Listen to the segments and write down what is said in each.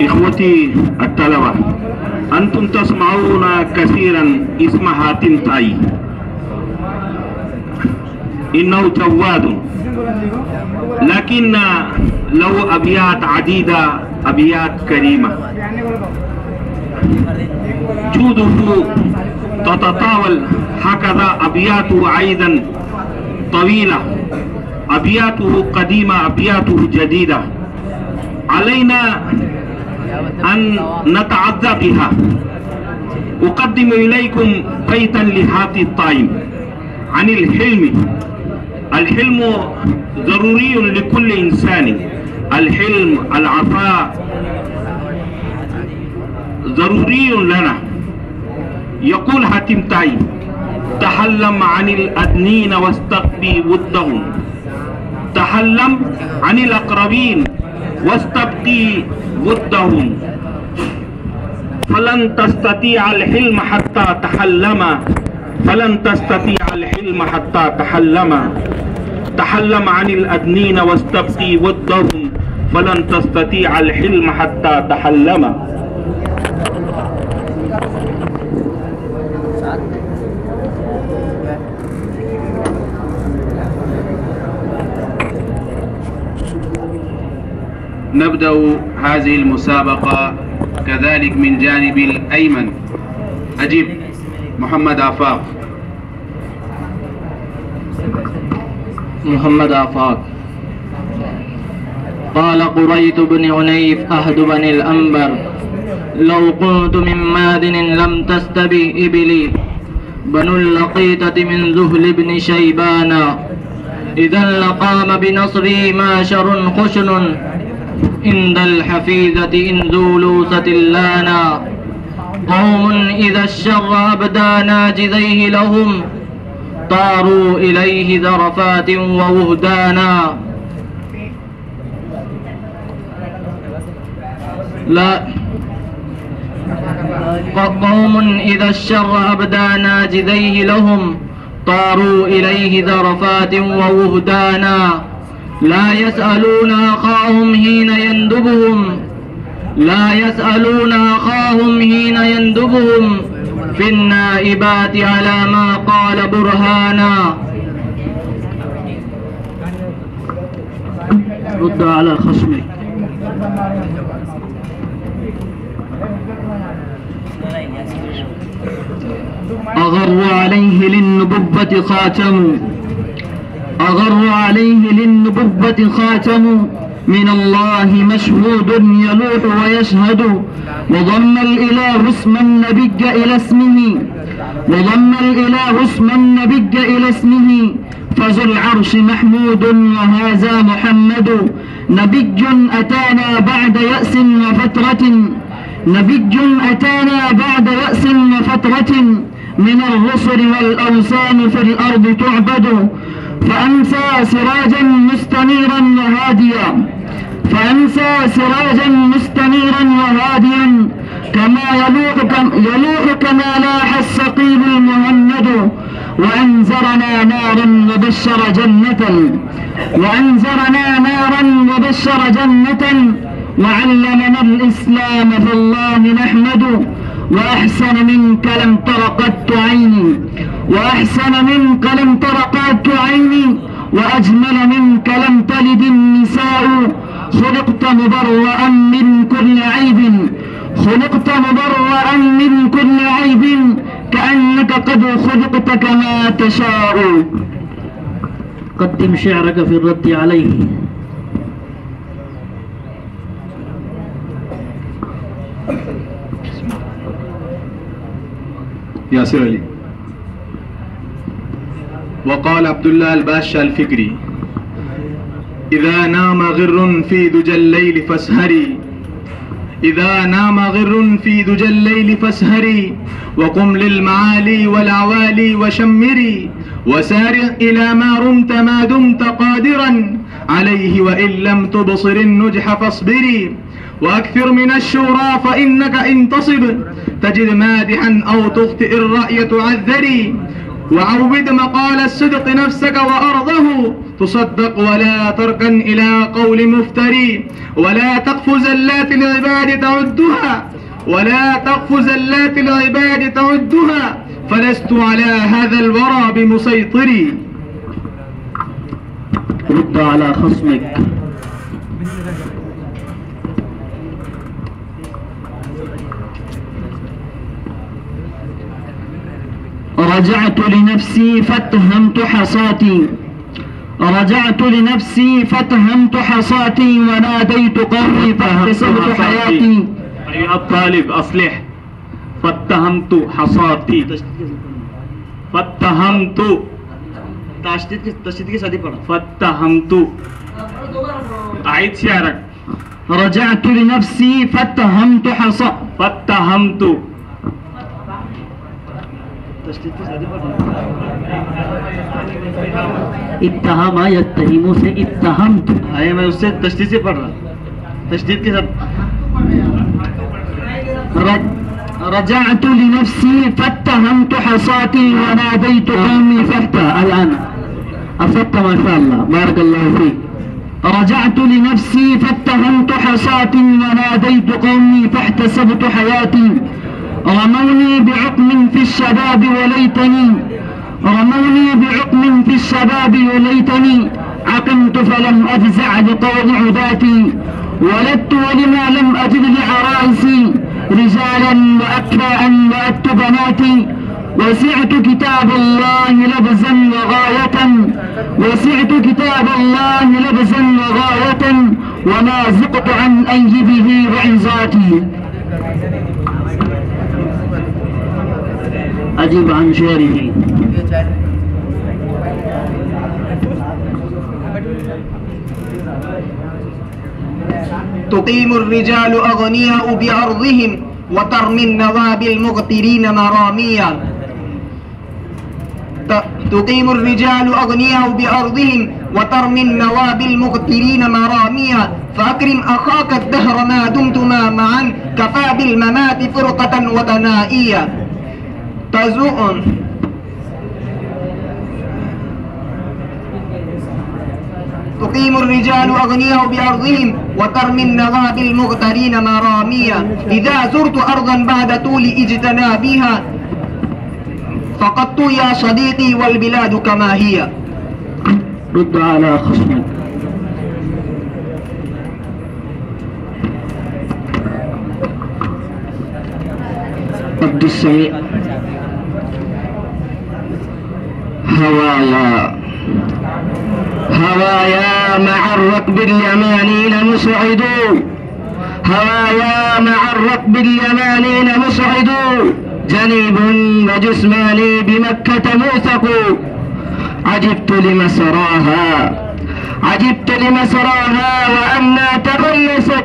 إخوتي الطلبة، أنتم تسمعون كثيرا اسم حاتم طائي، إنه جواد، لكن له أبيات عديدة، أبيات كريمة، جوده تتطاول، هكذا أبياته أيضا طويلة، أبياته قديمة، أبياته جديدة، علينا أن نتعذب بها. أقدم إليكم بيتا لحاتم طائي عن الحلم. الحلم ضروري لكل إنسان، الحلم، العفاء ضروري لنا. يقول حاتم طائي: تحلم عن الأدنين واستبقي ودهم، تحلم عن الأقربين واستبقي ودهم، فلن تستطيع الحلم حتى تحلم، فلن تستطيع الحلم حتى تحلم، تحلم عن الأدنين واستبقي ودهم، فلن تستطيع الحلم حتى تحلم. نبدأ هذه المسابقة كذلك من جانب الأيمن. أجيب محمد آفاق. محمد آفاق: قال قريت بن عنيف أحد بني الأنبر: لو كنت من مادن لم تستبه إبلي، بنو اللقيطة من ذهل بن شيبان، إذا لقام بنصري ماشر خشن، عند الحفيظة إن ذو لوثة لانا، قوم إذا الشر أبدى ناجذيه لهم، طاروا إليه ذرفات ووهدانا. لا قوم إذا الشر أبدى ناجذيه لهم، طاروا إليه ذرفات ووهدانا. لا يسألون أخاهم حين يندبهم، لا يسألون أخاهم حين يندبهم، في النائبات على ما قال برهانا. رد على خصمك. أغر عليه للنبوة خاتم، أغر عليه للنبوة خاتم، من الله مشهود يلوح ويشهد، وضم الإله اسم النبي إلى اسمه، وضم الإله اسم النبي إلى اسمه، فذو العرش محمود وهذا محمد، نبي أتانا بعد يأس وفترة، نبي أتانا بعد يأس وفترة، من الرسل والأوثان في الأرض تعبد، فأمسى سراجا مستنيرا وهاديا، فأمسى سراجا مستنيرا وهاديا، كما يلوح كما لاح السقيل المهند، وأنذرنا نارا وبشر جنة، وأنذرنا نارا وبشر جنة، وعلمنا الإسلام فالله نحمد، وأحسن منك لم تر قط عيني، وأحسن منك لم تر قط عيني، وأجمل منك لم تلد النساء، خلقت مبرأ من كل عيب، خلقت مبرأ من كل عيب، كأنك قد خلقت كما تشاء. قدم شعرك في الرد عليه. ياسر علي. وقال عبد الله الباشا الفكري: إذا نام غر في دجى الليل فاسهري، إذا نام غر في دجى الليل فاسهري، وقم للمعالي والعوالي وشمري، وسارع إلى ما رمت ما دمت قادرا عليه، وإن لم تبصر النجح فاصبري، وأكثر من الشورى فإنك إن تصب تجد مادحا أو تخطئ الرأي تعذري، وعود مقال الصدق نفسك وأرضه تصدق، ولا تركن إلى قول مفتري، ولا تقف زلات العباد تعدها ولا تقف زلات العباد تعدها فلست على هذا الورى بمسيطري. رد على خصمك. رجعت لنفسي فاتهمت حصاتي، رجعت لنفسي فاتهمت حصاتي وناديت قومي فاحتسبت حياتي. أيها الطالب أصلح. فاتهمت حصاتي. فاتهمت فاتهمت. أعيد شعرك. رجعت لنفسي فاتهمت فاتهمت. اتهم يتهم से اتهمت. मैं उससे तशदीद से पढ़ रहा, तशदीद के साथ. رجعت لنفسي فاتهمت حصاتي وناديت قومي فاحتى. الآن أفدت ما شاء الله، بارك الله فيك. رجعت لنفسي فاتهمت حصاتي وناديت قومي فاحتسبت حياتي. رموني بعقم في الشباب وليتني، رموني بعقم في الشباب وليتني عقمت فلم أفزع لقوض عداتي. ولدت ولما لم أجد لعرائسي رجالا وأكفاء وأت بناتي. وسعت كتاب الله لبزا وغاية، وسعت كتاب الله لبزا وغاية وما زقت عن أيده وعظاتي. أجب عن شعره. تقيم الرجال أغنياء بأرضهم وترمي النواب المغترين مراميا. تقيم الرجال أغنياء بأرضهم وترمي النواب المغترين مراميا. فأكرم أخاك الدهر ما دمتما معا كفى بالممات فرقة وثنائيا. تقيم الرجال أغنياء بأرضهم وترمي النواب المغترين مراميا. إذا زرت أرضا بعد طول اجتنابها فقدت يا صديقي والبلاد كما هي. رد على خصمك. عبد السميع. هوايا هوايا مع الركب اليمانين مسعدون، هوايا مع الركب اليمانين مسعدون جنيب وجسماني بمكة موثق. عجبت لمسراها، عجبت لمسراها وأنها تغلست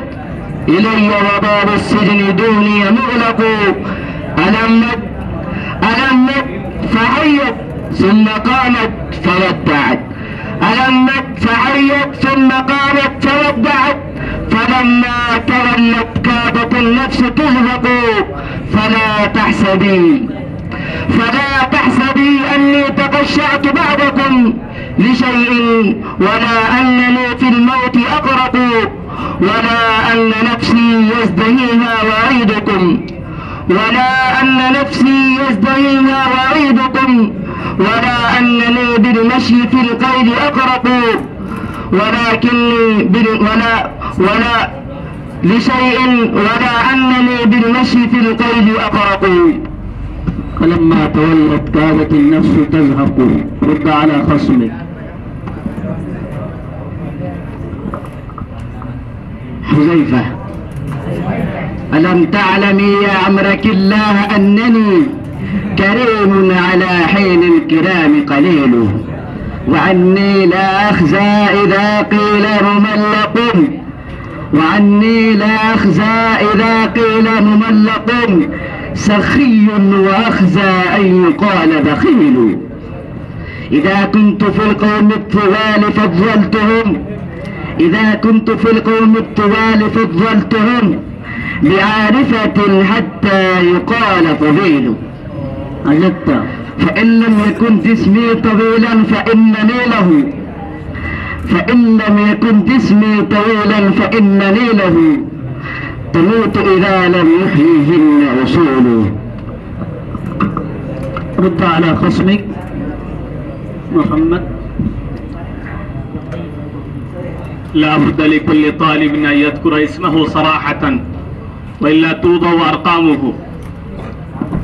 إلي وباب السجن دوني مغلق. ألمت ألمت فعيت ثم قامت فودعت، ألمت فعيت ثم قامت فودعت. فلما تولت كادت النفس تزهق. فلا تحسبي أني تقشعت بعدكم لشيء ولا أنني في الموت أغرق، ولا أن نفسي يزدهيها وأعيدكم، ولا أن نفسي يزدهيها وأعيدكم، ولا أنني بالمشي في القيد أقرب، ولكني ولا لشيء ولا أنني بالمشي في القيد أقرب. فلما تولت كادت النفس تزهق. رد على خصمك. حذيفة. ألم تعلمي يا عمرك الله أنني كريم على حين الكرام قليل، وعني لا أخزى إذا قيل مملق، وعني لا أخزى إذا قيل مملق، سخي وأخزى أن يقال بخيل. إذا كنت في القوم الطوال فضلتهم، إذا كنت في القوم الطوال فضلتهم بعارفة حتى يقال طويل. أجبت. فإن لم يكن جسمي طويلا فإنني له، فإن لم يكن جسمي طويلا فإنني له تموت إذا لم يحييهن أصول. رد على خصمك محمد. لا بد لكل طالب أن يذكر اسمه صراحة وإلا توضع أرقامه.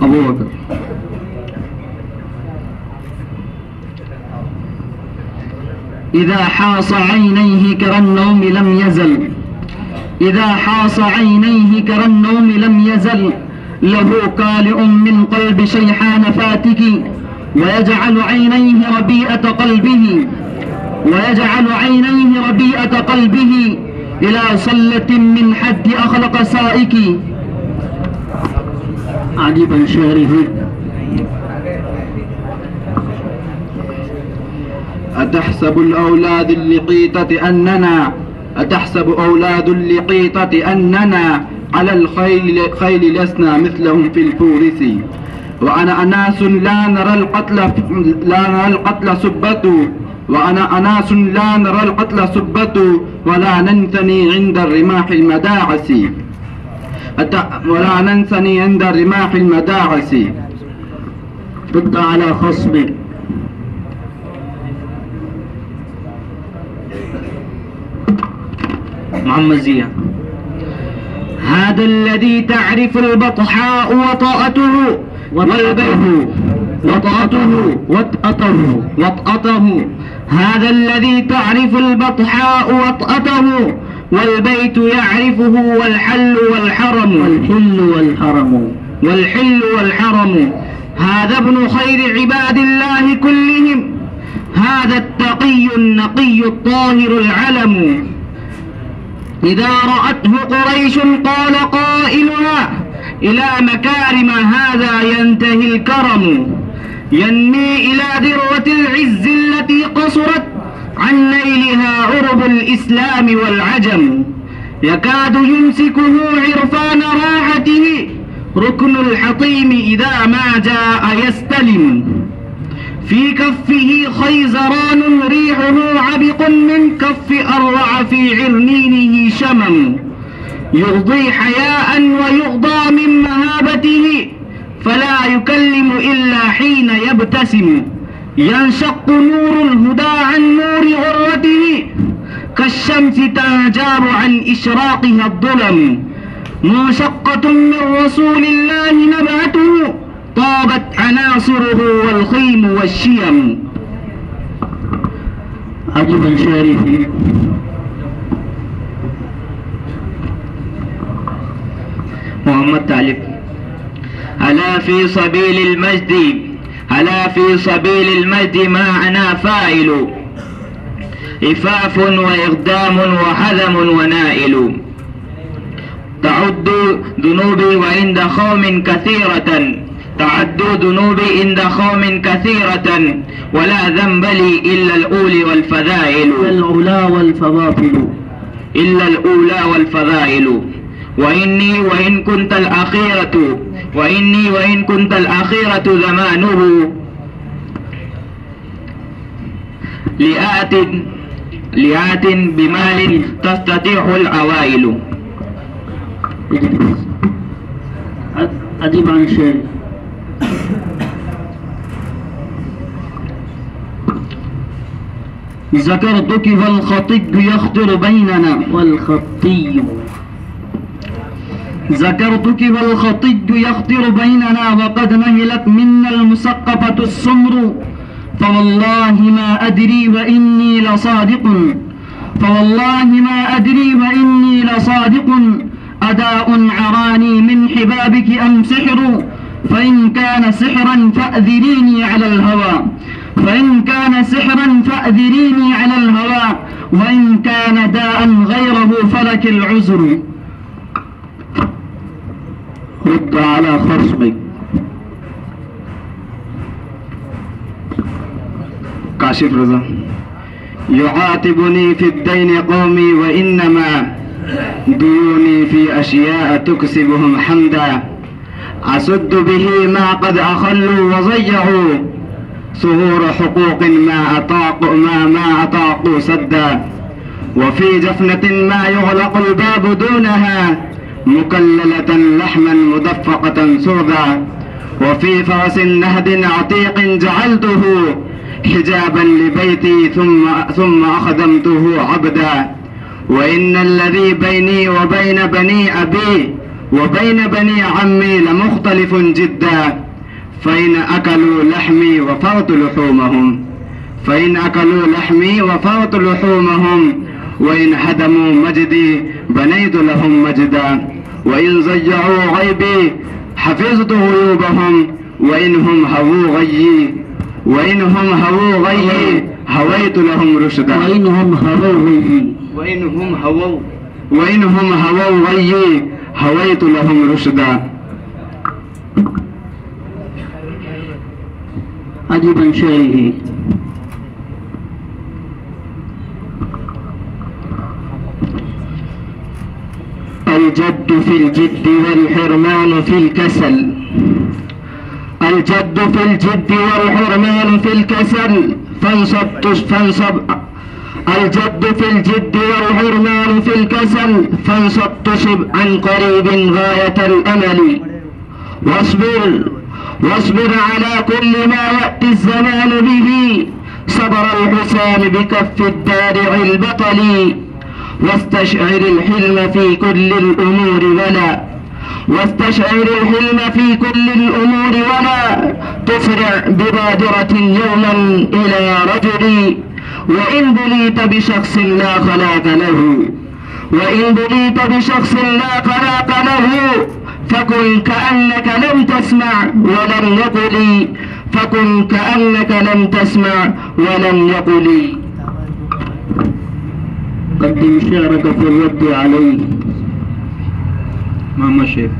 أبو بكر. إذا حاص عينيه كرى النوم لم يزل، إذا حاص عينيه كرى النوم لم يزل، له كالئ من قلب شيحان فاتك، ويجعل عينيه ربيئة قلبه، ويجعل عينيه ربيئة قلبه إلى صلة من حد أخلق سائك. عجبا شعره. أتحسب الأولاد اللقيطة أننا، أتحسب أولاد اللقيطة أننا على الخيل لسنا مثلهم في الفورس، وأنا أناس لا نرى القتل سبته، وأنا أناس لا نرى القتل سبته، ولا ننثني عند الرماح المداعس، ولا ننثني عند الرماح المداعس. رد على خصمك. محمد زياد. هذا الذي تعرف البطحاء وطأته والبيت وطأته، هذا الذي تعرف البطحاء وطأته والبيت يعرفه والحل والحرم، هذا ابن خير عباد الله كلهم، هذا التقي النقي الطاهر العلم. إذا رأته قريش قال قائلها إلى مكارم هذا ينتهي الكرم، ينمي إلى ذروة العز التي قصرت عن نيلها عرب الإسلام والعجم، يكاد يمسكه عرفان راحته ركن الحطيم إذا ما جاء يستلم، في كفه خيزران ريحه عبق من كف أروع في عرنينه شمم، يغضي حياء ويغضى من مهابته فلا يكلم إلا حين يبتسم، ينشق نور الهدى عن نور غرته كالشمس تنجاب عن إشراقها الظلم، منشقة من رسول الله نبعته طابت عناصره والخيم والشيم. عجبا شعره. محمد تعليق. ألا في سبيل المجد، ألا في سبيل المجد ما أنا فاعل، إفاف وإقدام وحذم ونائل، تعد ذنوبي وعند قوم كثيرة، تعد ذنوبي عند قوم كثيرة، ولا ذنب لي إلا الأولى والفضائل، إلا الأولى والفضائل، وإني وإن كنت الأخيرة، وإني وإن كنت الأخيرة زمانه، لآت بمال تستطيع العوائل. أدب عن شيء. ذكرتك والخطي يخطر بيننا، ذكرتك والخطي يخطر بيننا، وقد نهلت منا المسقفة السمر، فوالله ما أدري وإني لصادق، فوالله ما أدري وإني لصادق، أداء عراني من حبابك أم سحر، فإن كان سحرا فأذريني على الهوى، فإن كان سحرا فأذريني على الهوى، وإن كان داء غيره فلك العذر. رد على خصمك. كاشف رضا. يعاتبني في الدين قومي وإنما ديوني في أشياء تكسبهم حمدا، أسد به ما قد أخلوا وضيعوا، صهور حقوق ما أطاقوا سدا، وفي جفنة ما يغلق الباب دونها، مكللة لحما مدفقة سردا، وفي فرس نهد عتيق جعلته حجابا لبيتي ثم أخدمته عبدا. وإن الذي بيني وبين بني أبي وبين بني عمي لمختلف جدا، فإن أكلوا لحمي وفرت لحومهم وإن هدموا مجدي بنيت لهم مجدا، وإن ضيعوا غيبي حفظت غيوبهم، وإنهم هووا غيي هويت لهم رشدا. وإنهم هووا غيي هويت لهم رشدا. عجبا شعره. الجد في الجد والحرمان في الكسل. الجد في الجد والحرمان في الكسل الجد في الجد والحرمان في الكسل فانصب تصب عن قريب غاية الأمل. واصبر على كل ما يأتي الزمان به، صبر الحسام بكف الدارع البطل. واستشعر الحلم في كل الأمور ولا تسرع ببادرة يوما إلى رجل. وإن بليت بشخص لا خلاق له فكن كأنك لم تسمع ولم يقل. قدم شعرك في الرد عليه. ما شيخ.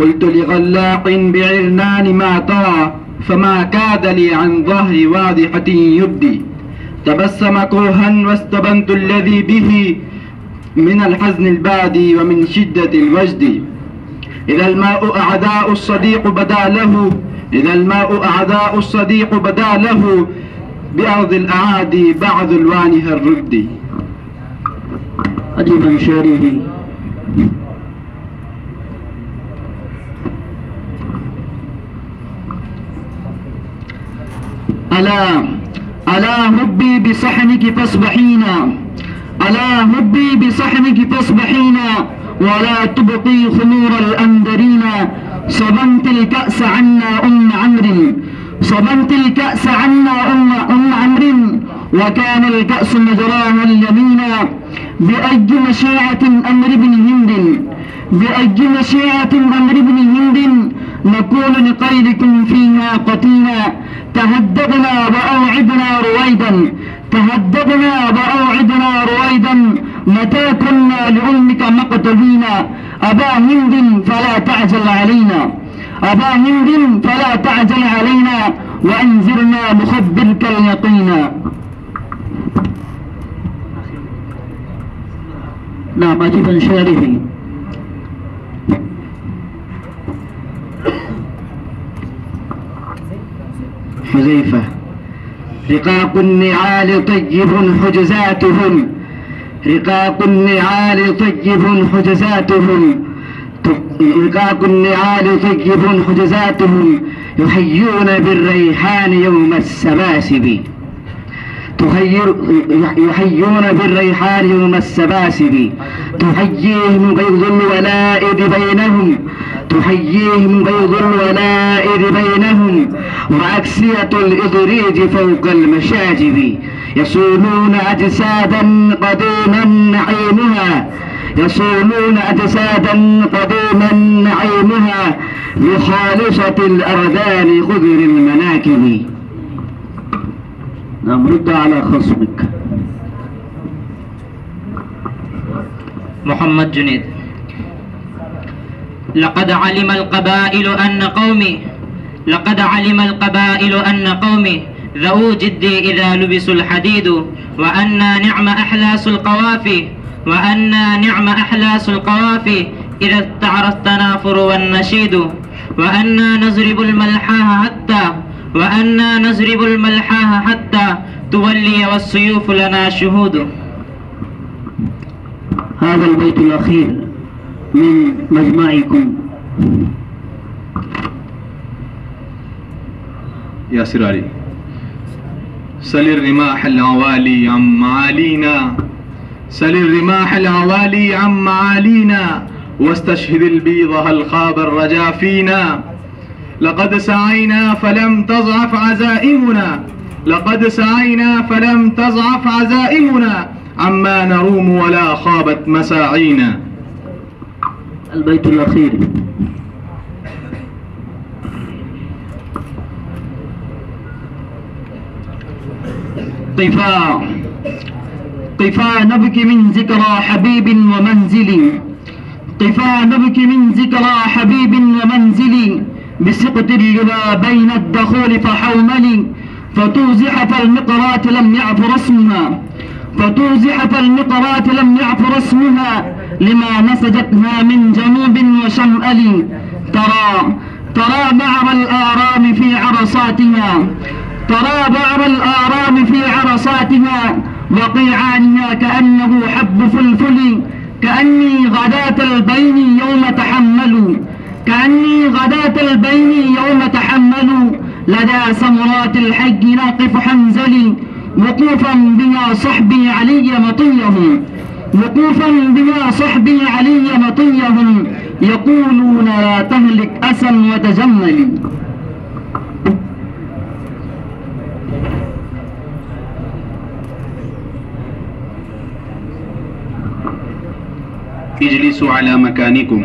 قلت لغلاق بعرنان ما طرى، فما كاد لي عن ظهر واضحة يبدي. تبسم كرها واستبنت الذي به من الحزن البادي ومن شدة الوجد. إذا الماء أعداء الصديق بدا له بأرض الأعادي بعض الوانها الرد. عجبا شعره. ألا هبي بصحنك فاصبحين ولا تبقي خمور الأندرين. صبنت الكأس عنا أم عمرو وكان الكأس مجراها اليمينا. بأي مشيعة أمر بن هند نكون لقيدكم فيها قتيلا. تهددنا وأوعدنا رويدا متى كنا لأمك مقتلين. أبا هند فلا تعجل علينا وأنذرنا مخبرك اليقينا. نعم عجبا شعره. حذيفة. رقاق النعال طيب حجزاتهم يحيون بالريحان يوم السباسب. تحييهم بيض الولائد بينهم وأكسية الإضريج فوق المشاجب. يصونون أجسادا قديما نعيمها بخالصة الأردان خضر المناكب. نعم رد على خصمك. محمد جنيد. لقد علم القبائل أن قومي ذو جدي إذا لبسوا الحديد. وأنا نعم أحلاس القوافي إذا استعر التنافر والنشيد. وأنا نزرب الملحاها حتى تولي والسيوف لنا شهود. هذا البيت الأخير من مجمعكم. ياسر علي. سل الرماح العوالي عن معالينا، سل الرماح العوالي عن معالينا، واستشهد البيض هل خاب الرجا فينا. لقد سعينا فلم تضعف عزائمنا، لقد سعينا فلم تضعف عزائمنا، عما نروم ولا خابت مساعينا. البيت الأخير. قفا نبكي من ذكرى حبيب ومنزلي، قفا نبكي من ذكرى حبيب ومنزلي، بسقط اللواء بين الدخول فحوملي، فتوزح فالمقرات لم يعفر اسمها، فتوزح فالمقرات لم يعفر اسمها، لما نسجتها من جنوب وشمال. ترى بعر الآرام في عرصاتها، ترى بعر الآرام في عرصاتها، وقيعانها كأنه حب فلفل، كأني غداة البين يوم تحملوا، كأني غداة البين يوم تحملوا، لدى سمرات الحج ناقف حنزلي، وقوفا بها صحبي علي مطيهم، وقوفا بها صحبي علي مطيهم، يقولون لا تهلك أسا وتجملي. اجلسوا على مكانكم.